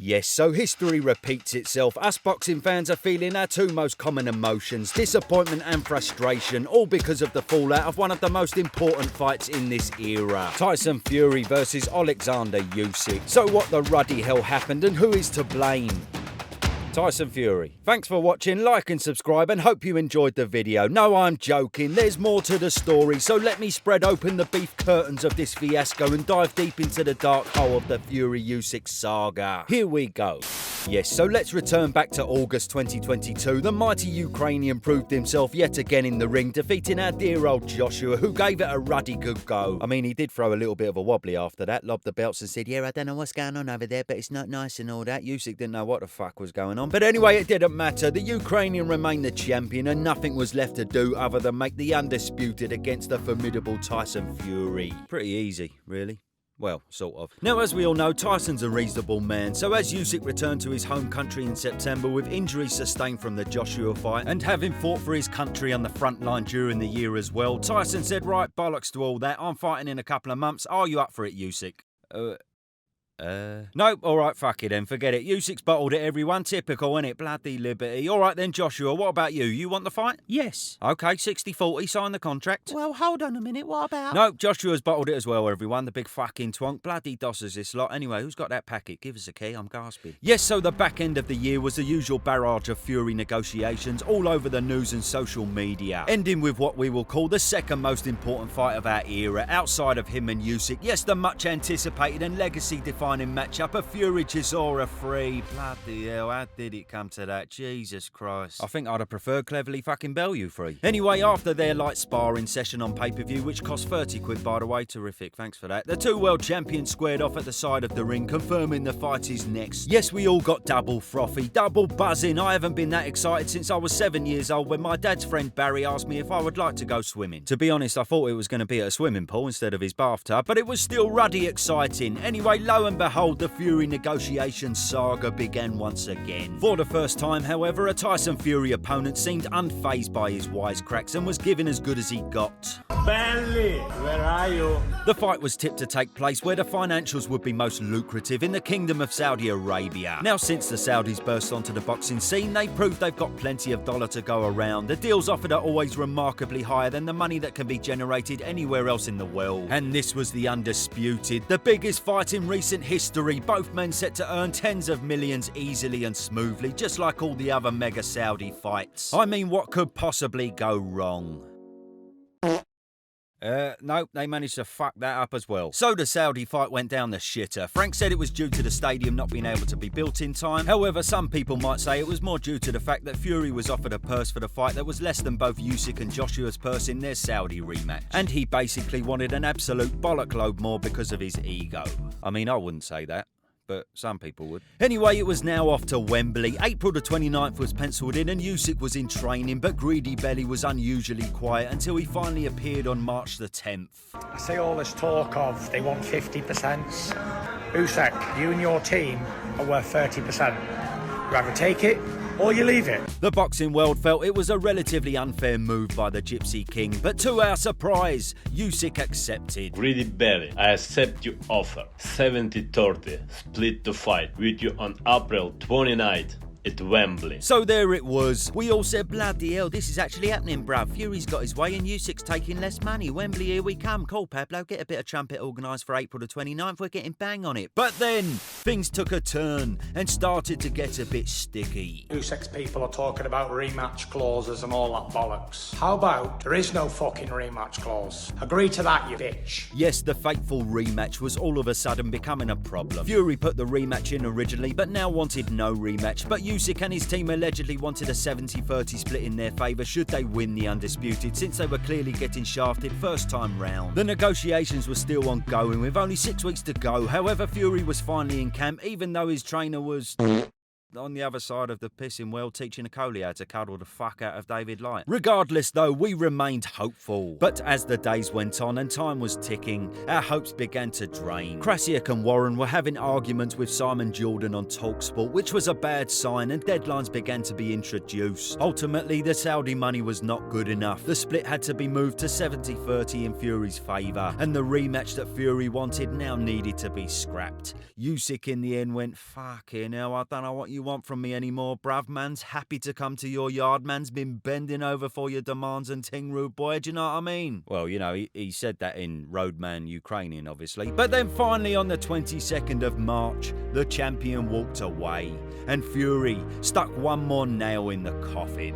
Yes, so history repeats itself. Us boxing fans are feeling our two most common emotions, disappointment and frustration, all because of the fallout of one of the most important fights in this era. Tyson Fury versus Oleksander Usyk. So what the ruddy hell happened and who is to blame? Tyson Fury. Thanks for watching, like and subscribe, and hope you enjoyed the video. No, I'm joking, there's more to the story, so let me spread open the beef curtains of this fiasco and dive deep into the dark hole of the Fury-Usyk saga. Here we go. Yes, so let's return back to August 2022. The mighty Ukrainian proved himself yet again in the ring, defeating our dear old Joshua, who gave it a ruddy good go. I mean, he did throw a little bit of a wobbly after that, lobbed the belts and said, yeah, I don't know what's going on over there, but it's not nice and all that. Usyk didn't know what the fuck was going on. But anyway, it didn't matter. The Ukrainian remained the champion and nothing was left to do other than make the undisputed against the formidable Tyson Fury. Pretty easy, really. Well, sort of. Now, as we all know, Tyson's a reasonable man, so as Usyk returned to his home country in September with injuries sustained from the Joshua fight and having fought for his country on the front line during the year as well, Tyson said, right, bollocks to all that, I'm fighting in a couple of months, are you up for it, Usyk? Nope, alright, fuck it then, forget it. Usyk's bottled it, everyone. Typical, innit? Bloody liberty. Alright then, Joshua, what about you? You want the fight? Yes. Okay, 60-40, sign the contract. Well, hold on a minute, what about... Nope, Joshua's bottled it as well, everyone. The big fucking twonk. Bloody dossers this lot. Anyway, who's got that packet? Give us a key, I'm gasping. Yes, so the back end of the year was the usual barrage of Fury negotiations all over the news and social media, ending with what we will call the second most important fight of our era, outside of him and Usyk. Yes, the much anticipated and legacy-defining matchup of Fury Chisora 3. Bloody hell, how did it come to that? Jesus Christ. I think I'd have preferred Cleverly fucking Bellew 3. Anyway, after their light sparring session on pay-per-view, which cost 30 quid by the way, terrific, thanks for that, the two world champions squared off at the side of the ring, confirming the fight is next. Yes, we all got double frothy, double buzzing. I haven't been that excited since I was 7 years old when my dad's friend Barry asked me if I would like to go swimming. To be honest, I thought it was going to be at a swimming pool instead of his bathtub, but it was still ruddy exciting. Anyway, lo and behold, the Fury negotiation saga began once again. For the first time, however, a Tyson Fury opponent seemed unfazed by his wisecracks and was given as good as he got. Bentley, where are you? The fight was tipped to take place where the financials would be most lucrative, in the Kingdom of Saudi Arabia. Now, since the Saudis burst onto the boxing scene, they proved they've got plenty of dollar to go around. The deals offered are always remarkably higher than the money that can be generated anywhere else in the world. And this was the undisputed, the biggest fight in recent history. Both men set to earn tens of millions easily and smoothly, just like all the other mega Saudi fights. I mean, what could possibly go wrong? Nope, they managed to fuck that up as well. So the Saudi fight went down the shitter. Frank said it was due to the stadium not being able to be built in time. However, some people might say it was more due to the fact that Fury was offered a purse for the fight that was less than both Usyk and Joshua's purse in their Saudi rematch. And he basically wanted an absolute bollock load more because of his ego. I mean, I wouldn't say that, but some people would. Anyway, it was now off to Wembley. April the 29th was penciled in and Usyk was in training, but Greedy Belly was unusually quiet until he finally appeared on March the 10th. I see all this talk of they want 50%. Usyk, you and your team are worth 30%. You either take it or you leave it. The boxing world felt it was a relatively unfair move by the Gypsy King, but to our surprise, Usyk accepted. Greedy Belly, I accept your offer. 70-30, split the fight with you on April 29th. At Wembley. So there it was. We all said, bloody hell, this is actually happening, bruv. Fury's got his way and Usyk's taking less money. Wembley, here we come. Cool, Pablo, get a bit of trumpet organised for April the 29th. We're getting bang on it. But then, things took a turn and started to get a bit sticky. Usyk's people are talking about rematch clauses and all that bollocks. How about there is no fucking rematch clause? Agree to that, you bitch. Yes, the fateful rematch was all of a sudden becoming a problem. Fury put the rematch in originally, but now wanted no rematch. But Usyk and his team allegedly wanted a 70-30 split in their favour should they win the undisputed, since they were clearly getting shafted first time round. The negotiations were still ongoing with only 6 weeks to go. However, Fury was finally in camp, even though his trainer was... on the other side of the pissing well teaching a Coley how to cuddle the fuck out of David Light. Regardless though, we remained hopeful. But as the days went on and time was ticking, our hopes began to drain. Krassyuk and Warren were having arguments with Simon Jordan on TalkSport, which was a bad sign, and deadlines began to be introduced. Ultimately, the Saudi money was not good enough. The split had to be moved to 70-30 in Fury's favour, and the rematch that Fury wanted now needed to be scrapped. Usyk in the end went, fucking hell, I don't know what you want from me anymore, bruv. Man's happy to come to your yard. Man's been bending over for your demands and ting, rude boy, do you know what I mean? Well, you know, he said that in Roadman Ukrainian, obviously. But then finally on the 22nd of March, the champion walked away, and Fury stuck one more nail in the coffin.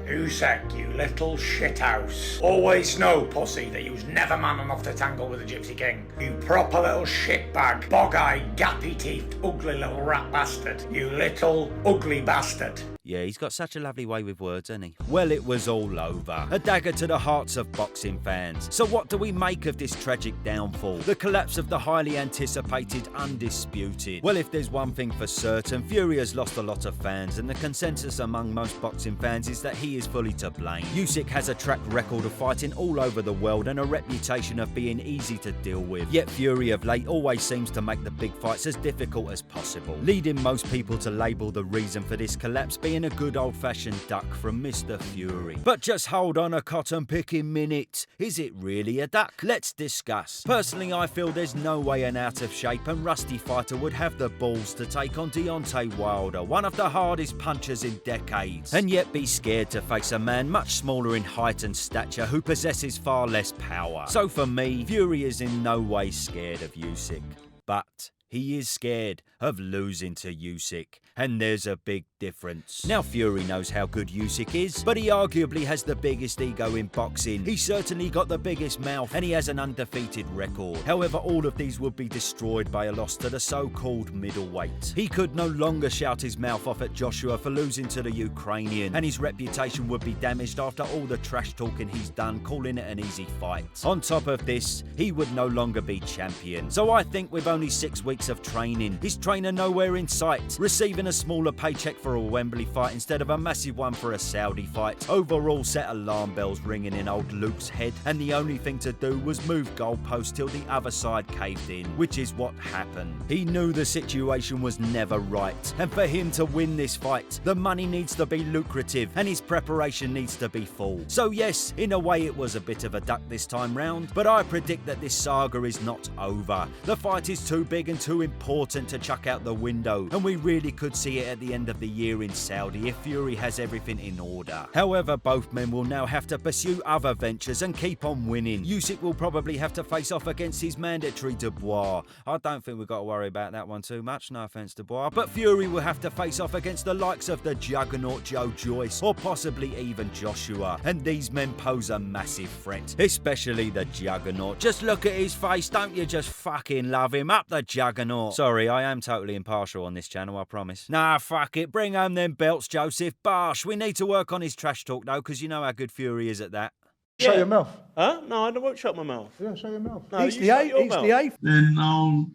Usyk, you little shithouse. Always know, pussy, that you was never man enough to tangle with the Gypsy King. You proper little shitbag, bog-eyed, gappy-teethed, ugly little rat bastard. You little ugly bastard. Yeah, he's got such a lovely way with words, hasn't he? Well, it was all over. A dagger to the hearts of boxing fans. So what do we make of this tragic downfall? The collapse of the highly anticipated Undisputed. Well, if there's one thing for certain, Fury has lost a lot of fans, and the consensus among most boxing fans is that he is fully to blame. Usyk has a track record of fighting all over the world and a reputation of being easy to deal with. Yet Fury of late always seems to make the big fights as difficult as possible, leading most people to label the reason for this collapse being a good old-fashioned duck from Mr. Fury. But just hold on a cotton-picking minute. Is it really a duck? Let's discuss. Personally, I feel there's no way an out-of-shape and rusty fighter would have the balls to take on Deontay Wilder, one of the hardest punchers in decades, and yet be scared to face a man much smaller in height and stature who possesses far less power. So for me, Fury is in no way scared of Usyk. But he is scared of losing to Usyk, and there's a big difference. Now Fury knows how good Usyk is, but he arguably has the biggest ego in boxing. He's certainly got the biggest mouth, and he has an undefeated record. However, all of these would be destroyed by a loss to the so-called middleweight. He could no longer shout his mouth off at Joshua for losing to the Ukrainian, and his reputation would be damaged after all the trash talking he's done, calling it an easy fight. On top of this, he would no longer be champion. So I think with only 6 weeks of training, his trainer nowhere in sight, receiving a smaller paycheck for a Wembley fight instead of a massive one for a Saudi fight, overall set alarm bells ringing in old Luke's head, and the only thing to do was move goalposts till the other side caved in, which is what happened. He knew the situation was never right, and for him to win this fight, the money needs to be lucrative and his preparation needs to be full. So yes, in a way it was a bit of a duck this time round, but I predict that this saga is not over. The fight is too big and too important to chuck out the window, and we really could see it at the end of the year in Saudi if Fury has everything in order. However, both men will now have to pursue other ventures and keep on winning. Usyk will probably have to face off against his mandatory Dubois. I don't think we've got to worry about that one too much, no offence Dubois, but Fury will have to face off against the likes of the juggernaut Joe Joyce, or possibly even Joshua, and these men pose a massive threat, especially the juggernaut. Just look at his face, don't you just fucking love him? Up the juggernaut. Sorry, I am totally impartial on this channel, I promise. Nah, fuck it, bring home them belts, Joseph. Barsh, we need to work on his trash talk though, because you know how good Fury is at that. Yeah. Shut your mouth. Huh? No, I won't shut my mouth. Yeah, shut your mouth. No, he's the eighth. Then I'll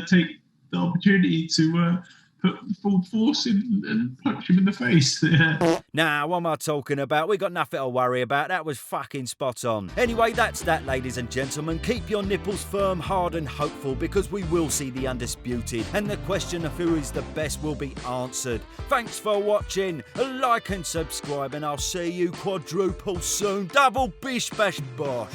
take the opportunity to put full force in and punch him in the face. Nah, what am I talking about? We got nothing to worry about. That was fucking spot on. Anyway, that's that, ladies and gentlemen. Keep your nipples firm, hard and hopeful, because we will see the Undisputed, and the question of who is the best will be answered. Thanks for watching. Like and subscribe, and I'll see you quadruple soon. Double bish bash bosh.